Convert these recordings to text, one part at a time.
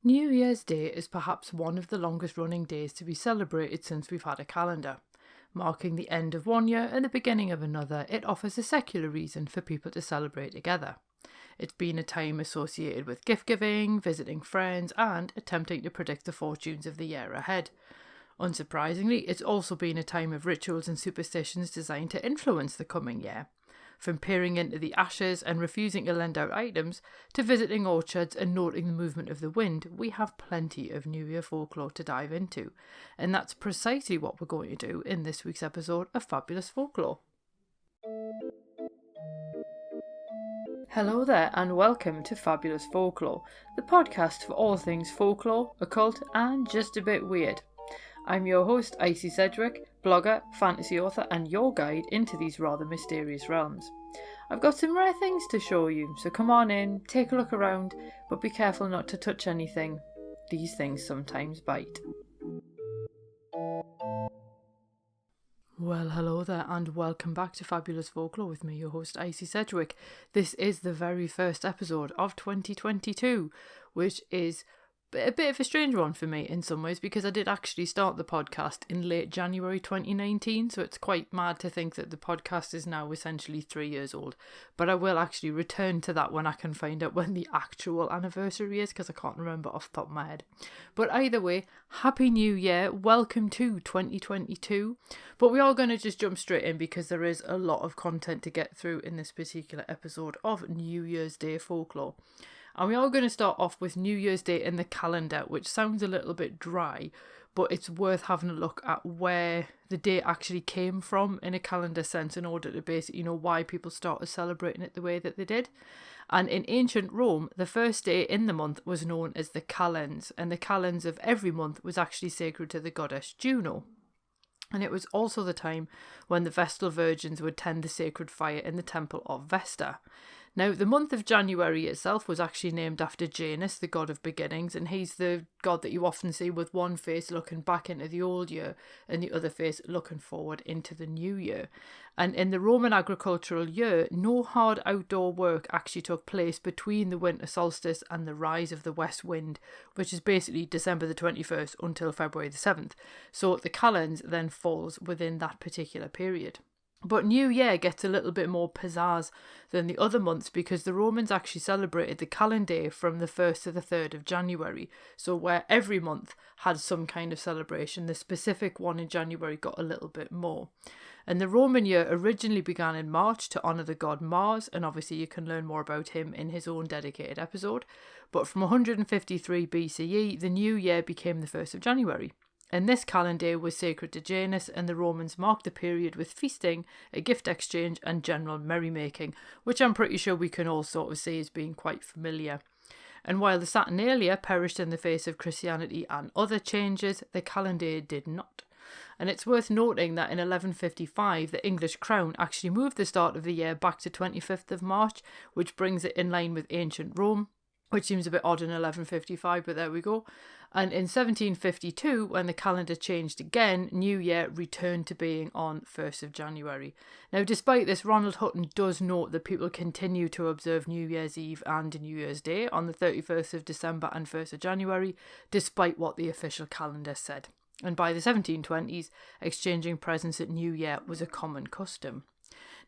New Year's Day is perhaps one of the longest running days to be celebrated since we've had a calendar. Marking the end of one year and the beginning of another, it offers a secular reason for people to celebrate together. It's been a time associated with gift giving, visiting friends, and attempting to predict the fortunes of the year ahead. Unsurprisingly, it's also been a time of rituals and superstitions designed to influence the coming year. From peering into the ashes and refusing to lend out items, to visiting orchards and noting the movement of the wind, we have plenty of New Year folklore to dive into. And that's precisely what we're going to do in this week's episode of Fabulous Folklore. Hello there and welcome to Fabulous Folklore, the podcast for all things folklore, occult and just a bit weird. I'm your host, Icy Sedgwick, blogger, fantasy author and your guide into these rather mysterious realms. I've got some rare things to show you, so come on in, take a look around, but be careful not to touch anything. These things sometimes bite. Well, hello there and welcome back to Fabulous Folklore with me, your host, Icy Sedgwick. This is the very first episode of 2022, which is a bit of a strange one for me in some ways because I did actually start the podcast in late January 2019, so it's quite mad to think that the podcast is now essentially 3 years old. But I will actually return to that when I can find out when the actual anniversary is, because I can't remember off the top of my head. But either way, Happy New Year, welcome to 2022. But we are going to just jump straight in because there is a lot of content to get through in this particular episode of New Year's Day folklore. And we are going to start off with New Year's Day in the calendar, which sounds a little bit dry, but it's worth having a look at where the date actually came from in a calendar sense in order to basically know why people started celebrating it the way that they did. And in ancient Rome, the first day in the month was known as the calends, and the calends of every month was actually sacred to the goddess Juno. And it was also the time when the Vestal Virgins would tend the sacred fire in the temple of Vesta. Now, the month of January itself was actually named after Janus, the god of beginnings, and he's the god that you often see with one face looking back into the old year and the other face looking forward into the new year. And in the Roman agricultural year, no hard outdoor work actually took place between the winter solstice and the rise of the west wind, which is basically December the 21st until February the 7th. So the calends then falls within that particular period. But New Year gets a little bit more pizzazz than the other months because the Romans actually celebrated the calendar from the 1st to the 3rd of January. So where every month had some kind of celebration, the specific one in January got a little bit more. And the Roman year originally began in March to honour the god Mars, and obviously you can learn more about him in his own dedicated episode. But from 153 BCE, the new year became the 1st of January. And this calendar was sacred to Janus, and the Romans marked the period with feasting, a gift exchange and general merrymaking, which I'm pretty sure we can all sort of see as being quite familiar. And while the Saturnalia perished in the face of Christianity and other changes, the calendar did not. And it's worth noting that in 1155, the English crown actually moved the start of the year back to 25th of March, which brings it in line with ancient Rome, which seems a bit odd in 1155, but there we go. And in 1752, when the calendar changed again, New Year returned to being on 1st of January. Now, despite this, Ronald Hutton does note that people continue to observe New Year's Eve and New Year's Day on the 31st of December and 1st of January, despite what the official calendar said. And by the 1720s, exchanging presents at New Year was a common custom.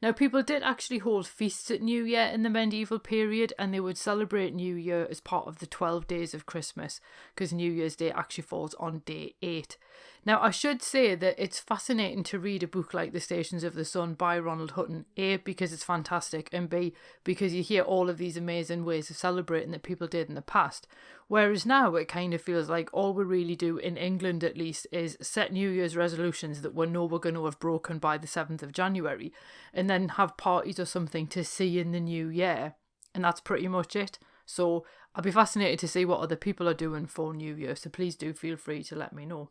Now, people did actually hold feasts at New Year in the medieval period, and they would celebrate New Year as part of the 12 days of Christmas, because New Year's Day actually falls on day 8. Now, I should say that it's fascinating to read a book like The Stations of the Sun by Ronald Hutton, A, because it's fantastic, and B, because you hear all of these amazing ways of celebrating that people did in the past. Whereas now it kind of feels like all we really do, in England at least, is set New Year's resolutions that we know we're going to have broken by the 7th of January, and then have parties or something to see in the new year. And that's pretty much it. So I'll be fascinated to see what other people are doing for New Year, so please do feel free to let me know.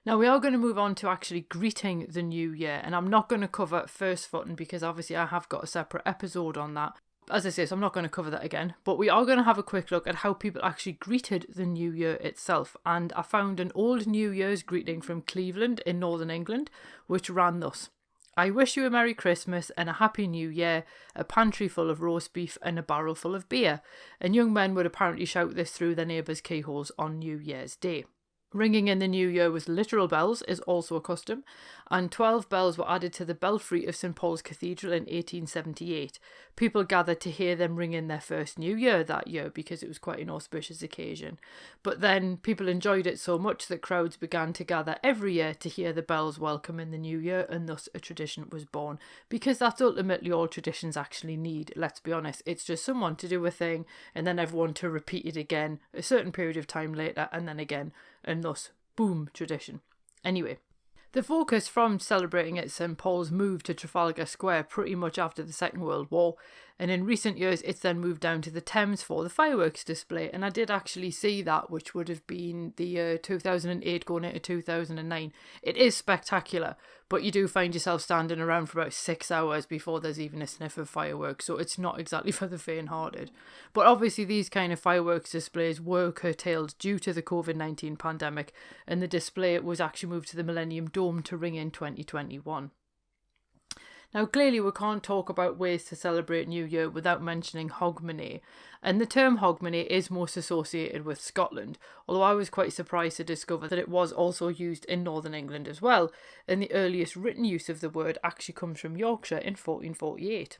Now, we are going to move on to actually greeting the new year, and I'm not going to cover first footing because obviously I have got a separate episode on that. As I say, so I'm not going to cover that again, but we are going to have a quick look at how people actually greeted the new year itself. And I found an old New Year's greeting from Cleveland in Northern England, which ran thus: I wish you a Merry Christmas and a Happy New Year, a pantry full of roast beef and a barrel full of beer. And young men would apparently shout this through their neighbours' keyholes on New Year's Day. Ringing in the new year with literal bells is also a custom, and 12 bells were added to the belfry of St Paul's Cathedral in 1878. People gathered to hear them ring in their first new year that year because it was quite an auspicious occasion. But then people enjoyed it so much that crowds began to gather every year to hear the bells welcome in the new year, and thus a tradition was born. Because that's ultimately all traditions actually need, let's be honest. It's just someone to do a thing and then everyone to repeat it again a certain period of time later and then again. And thus, boom, tradition. Anyway, the focus from celebrating at St Paul's moved to Trafalgar Square pretty much after the Second World War, and in recent years it's then moved down to the Thames for the fireworks display, and I did actually see that, which would have been the year 2008 going into 2009. It is spectacular, but you do find yourself standing around for about 6 hours before there's even a sniff of fireworks, so it's not exactly for the faint-hearted. But obviously these kind of fireworks displays were curtailed due to the COVID-19 pandemic, and the display was actually moved to the Millennium Dome to ring in 2021. Now, clearly we can't talk about ways to celebrate New Year without mentioning Hogmanay, and the term Hogmanay is most associated with Scotland, although I was quite surprised to discover that it was also used in Northern England as well, and the earliest written use of the word actually comes from Yorkshire in 1448.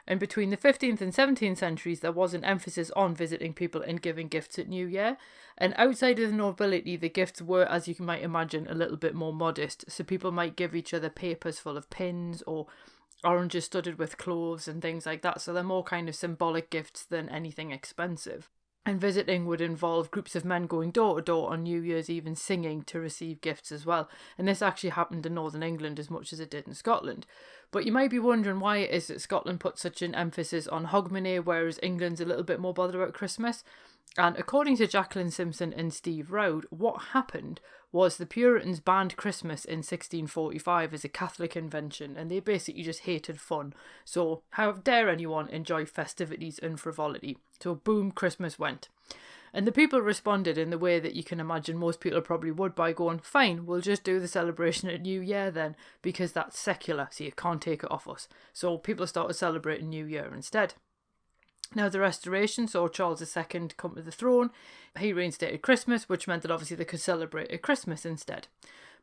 And between the 15th and 17th centuries, there was an emphasis on visiting people and giving gifts at New Year. And outside of the nobility, the gifts were, as you might imagine, a little bit more modest. So people might give each other papers full of pins or oranges studded with cloves and things like that. So they're more kind of symbolic gifts than anything expensive. And visiting would involve groups of men going door to door on New Year's Eve and singing to receive gifts as well. And this actually happened in Northern England as much as it did in Scotland. But you might be wondering why it is that Scotland put such an emphasis on Hogmanay, whereas England's a little bit more bothered about Christmas. And according to Jacqueline Simpson and Steve Roud, what happened was the Puritans banned Christmas in 1645 as a Catholic invention, and they basically just hated fun. So how dare anyone enjoy festivities and frivolity? So boom, Christmas went. And the people responded in the way that you can imagine most people probably would, by going, fine, we'll just do the celebration at New Year then, because that's secular, so you can't take it off us. So people started celebrating New Year instead. Now, the Restoration saw Charles II come to the throne. He reinstated Christmas, which meant that obviously they could celebrate at Christmas instead.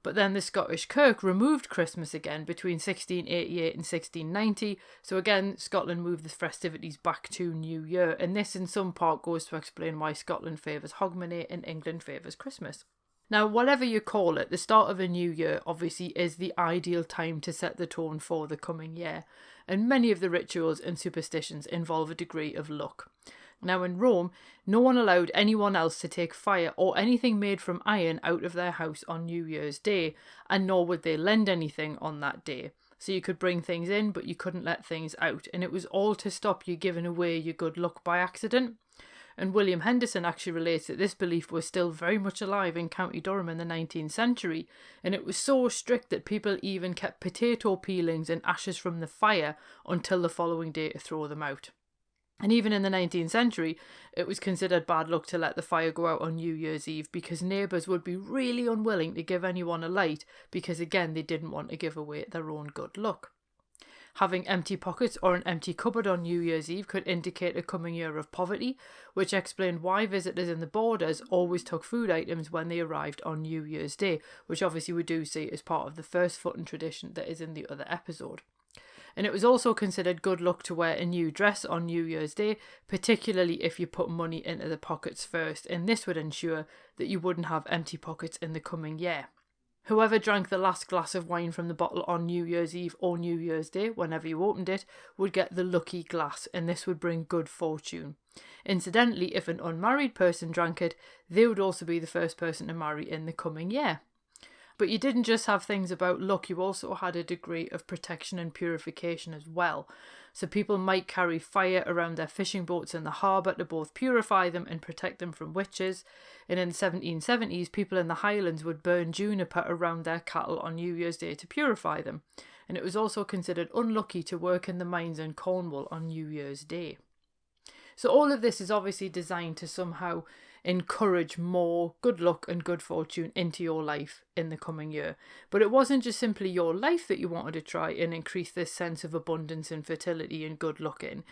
But then the Scottish Kirk removed Christmas again between 1688 and 1690. So again, Scotland moved the festivities back to New Year. And this in some part goes to explain why Scotland favours Hogmanay and England favours Christmas. Now, whatever you call it, the start of a new year obviously is the ideal time to set the tone for the coming year. And many of the rituals and superstitions involve a degree of luck. Now in Rome, no one allowed anyone else to take fire or anything made from iron out of their house on New Year's Day, and nor would they lend anything on that day. So you could bring things in, but you couldn't let things out, and it was all to stop you giving away your good luck by accident. And William Henderson actually relates that this belief was still very much alive in County Durham in the 19th century, and it was so strict that people even kept potato peelings and ashes from the fire until the following day to throw them out. And even in the 19th century, it was considered bad luck to let the fire go out on New Year's Eve because neighbours would be really unwilling to give anyone a light because, again, they didn't want to give away their own good luck. Having empty pockets or an empty cupboard on New Year's Eve could indicate a coming year of poverty, which explained why visitors in the borders always took food items when they arrived on New Year's Day, which obviously we do see as part of the first footing tradition that is in the other episode. And it was also considered good luck to wear a new dress on New Year's Day, particularly if you put money into the pockets first, and this would ensure that you wouldn't have empty pockets in the coming year. Whoever drank the last glass of wine from the bottle on New Year's Eve or New Year's Day, whenever you opened it, would get the lucky glass, and this would bring good fortune. Incidentally, if an unmarried person drank it, they would also be the first person to marry in the coming year. But you didn't just have things about luck, you also had a degree of protection and purification as well. So people might carry fire around their fishing boats in the harbour to both purify them and protect them from witches. And in the 1770s, people in the Highlands would burn juniper around their cattle on New Year's Day to purify them. And it was also considered unlucky to work in the mines in Cornwall on New Year's Day. So all of this is obviously designed to somehow encourage more good luck and good fortune into your life in the coming year. But it wasn't just simply your life that you wanted to try and increase this sense of abundance and fertility and good luck in.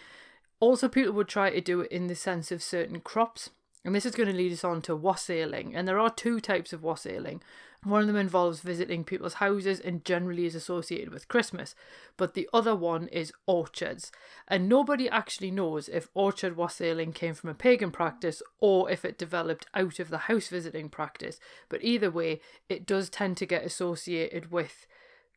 Also, people would try to do it in the sense of certain crops. And this is going to lead us on to wassailing. And there are two types of wassailing. One of them involves visiting people's houses and generally is associated with Christmas. But the other one is orchards. And nobody actually knows if orchard wassailing came from a pagan practice or if it developed out of the house visiting practice. But either way, it does tend to get associated with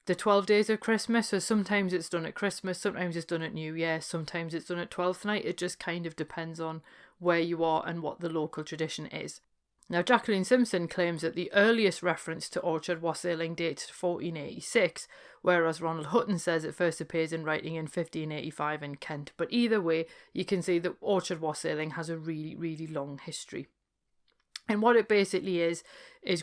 the 12 days of Christmas. So sometimes it's done at Christmas, sometimes it's done at New Year, sometimes it's done at 12th night. It just kind of depends on where you are and what the local tradition is. Now, Jacqueline Simpson claims that the earliest reference to orchard wassailing dates to 1486, whereas Ronald Hutton says it first appears in writing in 1585 in Kent. But either way, you can see that orchard wassailing has a really, really long history. And what it basically is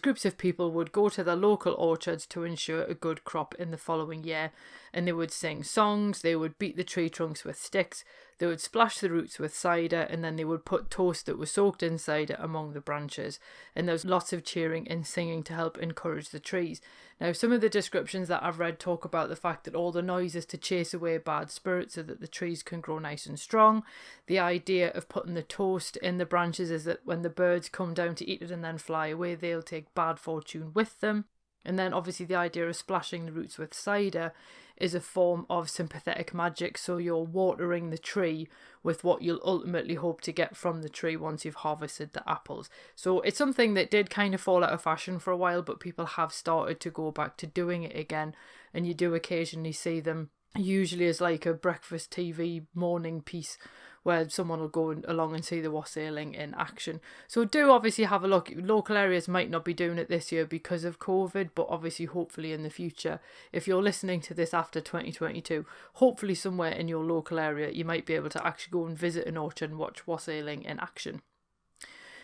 groups of people would go to their local orchards to ensure a good crop in the following year. And they would sing songs, they would beat the tree trunks with sticks, they would splash the roots with cider, and then they would put toast that was soaked in cider among the branches. And there was lots of cheering and singing to help encourage the trees. Now, some of the descriptions that I've read talk about the fact that all the noise is to chase away bad spirits so that the trees can grow nice and strong. The idea of putting the toast in the branches is that when the birds come down to eat it and then fly away, they'll take bad fortune with them. And then obviously the idea of splashing the roots with cider is a form of sympathetic magic, so you're watering the tree with what you'll ultimately hope to get from the tree once you've harvested the apples. So it's something that did kind of fall out of fashion for a while, but people have started to go back to doing it again, and you do occasionally see them, usually as like a breakfast TV morning piece where someone will go along and see the wassailing in action. So do obviously have a look. Local areas might not be doing it this year because of COVID, but obviously hopefully in the future, if you're listening to this after 2022, hopefully somewhere in your local area you might be able to actually go and visit an orchard and watch wassailing in action.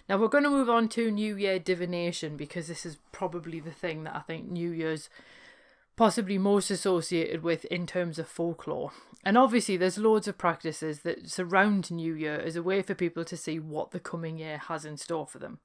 Now we're going to move on to New Year divination, because this is probably the thing that I think New Year's possibly most associated with in terms of folklore. And obviously there's loads of practices that surround New Year as a way for people to see what the coming year has in store for them.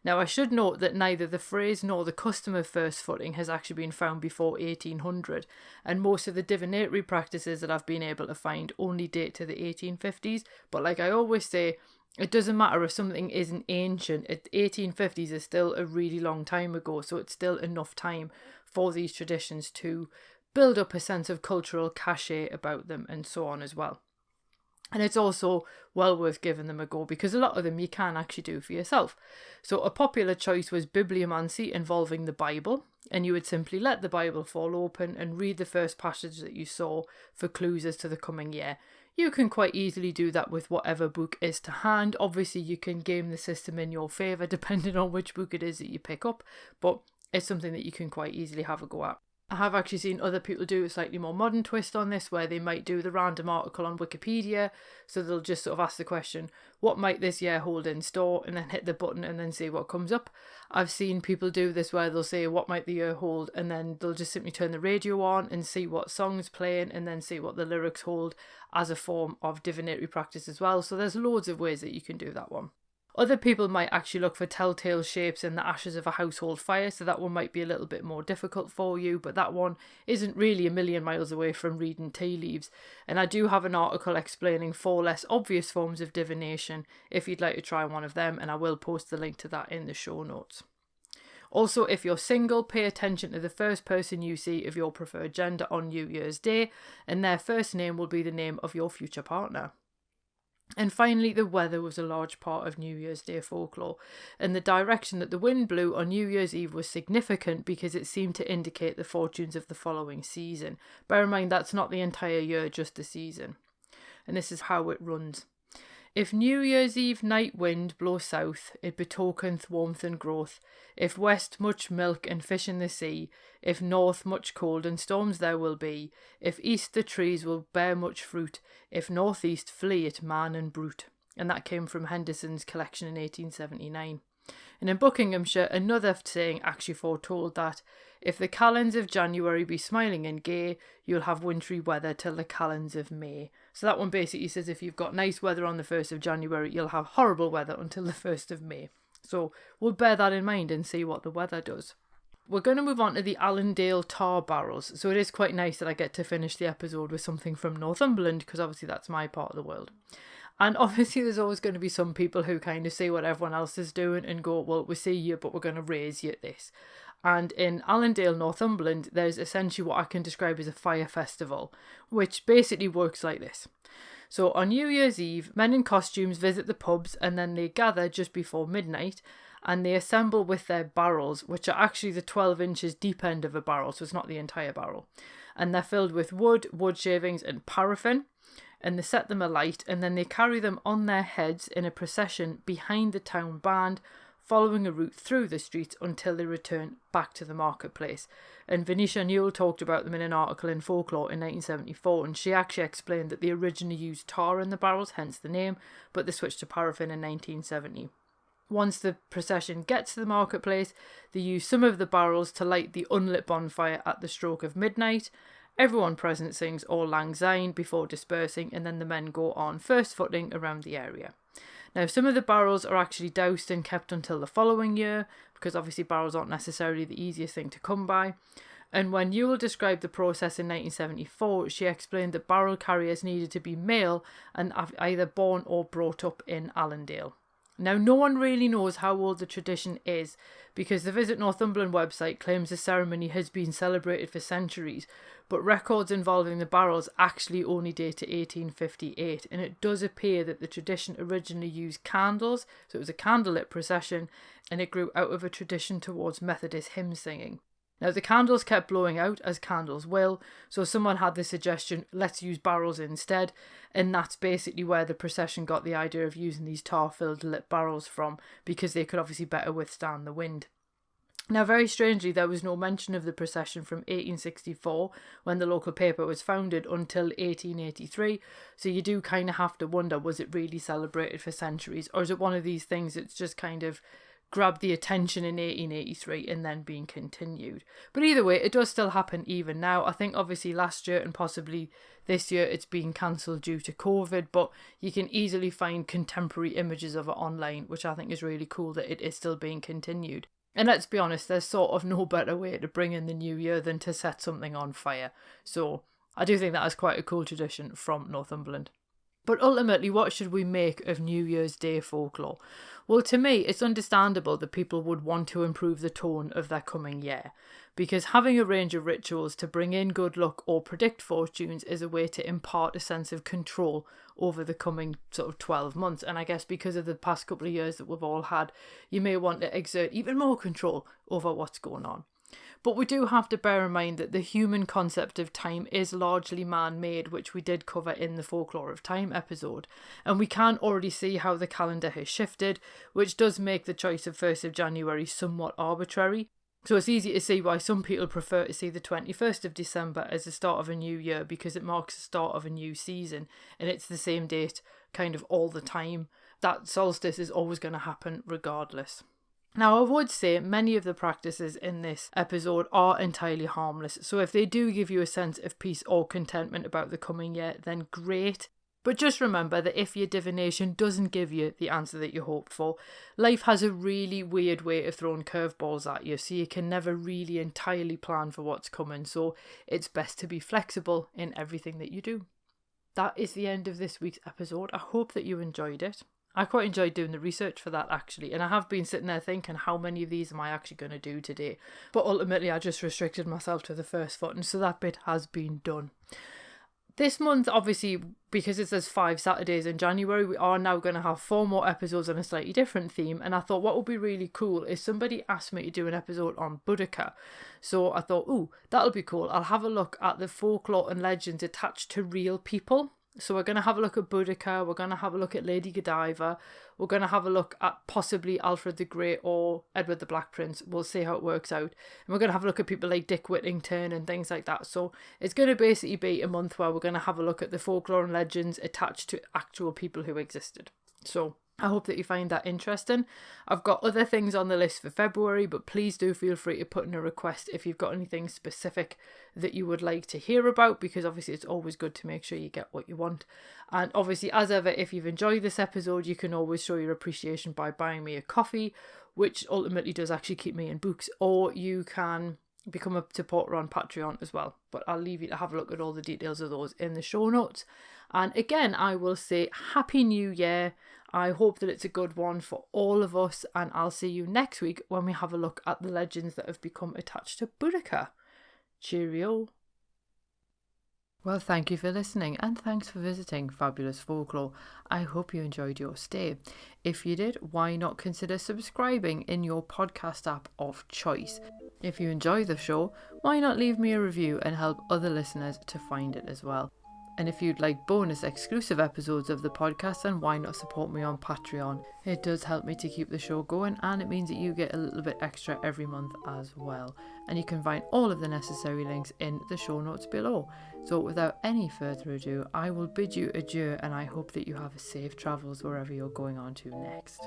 Now, I should note that neither the phrase nor the custom of first footing has actually been found before 1800, and most of the divinatory practices that I've been able to find only date to the 1850s. But like I always say, it doesn't matter if something isn't ancient. 1850s is still a really long time ago, so it's still enough time for these traditions to build up a sense of cultural cachet about them and so on as well. And it's also well worth giving them a go, because a lot of them you can actually do for yourself. So a popular choice was bibliomancy, involving the Bible, and you would simply let the Bible fall open and read the first passage that you saw for clues as to the coming year. You can quite easily do that with whatever book is to hand. Obviously you can game the system in your favour depending on which book it is that you pick up, but it's something that you can quite easily have a go at. I have actually seen other people do a slightly more modern twist on this, where they might do the random article on Wikipedia. So they'll just sort of ask the question, what might this year hold in store? And then hit the button and then see what comes up. I've seen people do this where they'll say, what might the year hold? And then they'll just simply turn the radio on and see what song's playing and then see what the lyrics hold, as a form of divinatory practice as well. So there's loads of ways that you can do that one. Other people might actually look for telltale shapes in the ashes of a household fire, so that one might be a little bit more difficult for you, but that one isn't really a million miles away from reading tea leaves. And I do have an article explaining 4 less obvious forms of divination if you'd like to try one of them, and I will post the link to that in the show notes. Also, if you're single, pay attention to the first person you see of your preferred gender on New Year's Day, and their first name will be the name of your future partner. And finally, the weather was a large part of New Year's Day folklore, and the direction that the wind blew on New Year's Eve was significant because it seemed to indicate the fortunes of the following season. Bear in mind, that's not the entire year, just the season. And this is how it runs. If New Year's Eve night wind blow south, it betokeneth warmth and growth. If west, much milk and fish in the sea. If north, much cold and storms there will be. If east, the trees will bear much fruit. If northeast, flee it man and brute. And that came from Henderson's collection in 1879. And in Buckinghamshire, another saying actually foretold that if the calends of January be smiling and gay, you'll have wintry weather till the calends of May. So that one basically says if you've got nice weather on the 1st of January, you'll have horrible weather until the 1st of May. So we'll bear that in mind and see what the weather does. We're going to move on to the Allendale tar barrels. So it is quite nice that I get to finish the episode with something from Northumberland, because obviously that's my part of the world. And obviously there's always going to be some people who kind of see what everyone else is doing and go, well, we see you, but we're going to raise you at this. And in Allendale, Northumberland, there's essentially what I can describe as a fire festival, which basically works like this. So on New Year's Eve, men in costumes visit the pubs, and then they gather just before midnight, and they assemble with their barrels, which are actually the 12 inches deep end of a barrel, so it's not the entire barrel. And they're filled with wood shavings and paraffin, and they set them alight, and then they carry them on their heads in a procession behind the town band, following a route through the streets until they return back to the marketplace. And Venetia Newell talked about them in an article in Folklore in 1974, and she actually explained that they originally used tar in the barrels, hence the name, but they switched to paraffin in 1970. Once the procession gets to the marketplace, they use some of the barrels to light the unlit bonfire at the stroke of midnight. Everyone present sings Auld Lang Syne before dispersing, and then the men go on first footing around the area. Now, some of the barrels are actually doused and kept until the following year, because obviously barrels aren't necessarily the easiest thing to come by. And when Newell described the process in 1974, she explained that barrel carriers needed to be male and either born or brought up in Allendale. Now, no one really knows how old the tradition is, because the Visit Northumberland website claims the ceremony has been celebrated for centuries, but records involving the barrels actually only date to 1858, and it does appear that the tradition originally used candles, so it was a candlelit procession, and it grew out of a tradition towards Methodist hymn singing. Now, the candles kept blowing out, as candles will, so someone had the suggestion, let's use barrels instead, and that's basically where the procession got the idea of using these tar-filled lit barrels from, because they could obviously better withstand the wind. Now, very strangely, there was no mention of the procession from 1864, when the local paper was founded, until 1883, so you do kind of have to wonder, was it really celebrated for centuries, or is it one of these things that's just kind of grabbed the attention in 1883 and then being continued? But either way, it does still happen even now. I think obviously last year and possibly this year it's been cancelled due to COVID, but you can easily find contemporary images of it online, which I think is really cool that it is still being continued. And let's be honest, there's sort of no better way to bring in the new year than to set something on fire. So I do think that is quite a cool tradition from Northumberland. But ultimately, what should we make of New Year's Day folklore? Well, to me, it's understandable that people would want to improve the tone of their coming year, because having a range of rituals to bring in good luck or predict fortunes is a way to impart a sense of control over the coming sort of 12 months. And I guess because of the past couple of years that we've all had, you may want to exert even more control over what's going on. But we do have to bear in mind that the human concept of time is largely man-made, which we did cover in the Folklore of Time episode, and we can already see how the calendar has shifted, which does make the choice of 1st of January somewhat arbitrary. So it's easy to see why some people prefer to see the 21st of December as the start of a new year, because it marks the start of a new season, and it's the same date kind of all the time. That solstice is always going to happen regardless. Now, I would say many of the practices in this episode are entirely harmless, so if they do give you a sense of peace or contentment about the coming year, then great. But just remember that if your divination doesn't give you the answer that you hoped for, life has a really weird way of throwing curveballs at you, so you can never really entirely plan for what's coming, so it's best to be flexible in everything that you do. That is the end of this week's episode. I hope that you enjoyed it. I quite enjoyed doing the research for that actually, and I have been sitting there thinking how many of these am I actually going to do today, but ultimately I just restricted myself to the first foot, and so that bit has been done. This month, obviously, because it says 5 Saturdays in January, we are now going to have 4 more episodes on a slightly different theme, and I thought what would be really cool is somebody asked me to do an episode on Boudica, so I thought, ooh, that'll be cool. I'll have a look at the folklore and legends attached to real people. So we're going to have a look at Boudica, we're going to have a look at Lady Godiva, we're going to have a look at possibly Alfred the Great or Edward the Black Prince. We'll see how it works out. And we're going to have a look at people like Dick Whittington and things like that. So it's going to basically be a month where we're going to have a look at the folklore and legends attached to actual people who existed. So I hope that you find that interesting. I've got other things on the list for February, but please do feel free to put in a request if you've got anything specific that you would like to hear about, because obviously it's always good to make sure you get what you want. And obviously, as ever, if you've enjoyed this episode, you can always show your appreciation by buying me a coffee, which ultimately does actually keep me in books, or you can become a supporter on Patreon as well. But I'll leave you to have a look at all the details of those in the show notes. And again, I will say Happy New Year. I hope that it's a good one for all of us, and I'll see you next week when we have a look at the legends that have become attached to Boudica. Cheerio. Well, thank you for listening, and thanks for visiting Fabulous Folklore. I hope you enjoyed your stay. If you did, why not consider subscribing in your podcast app of choice? If you enjoy the show, why not leave me a review and help other listeners to find it as well? And if you'd like bonus exclusive episodes of the podcast, then why not support me on Patreon? It does help me to keep the show going, and it means that you get a little bit extra every month as well. And you can find all of the necessary links in the show notes below. So without any further ado, I will bid you adieu, and I hope that you have safe travels wherever you're going on to next.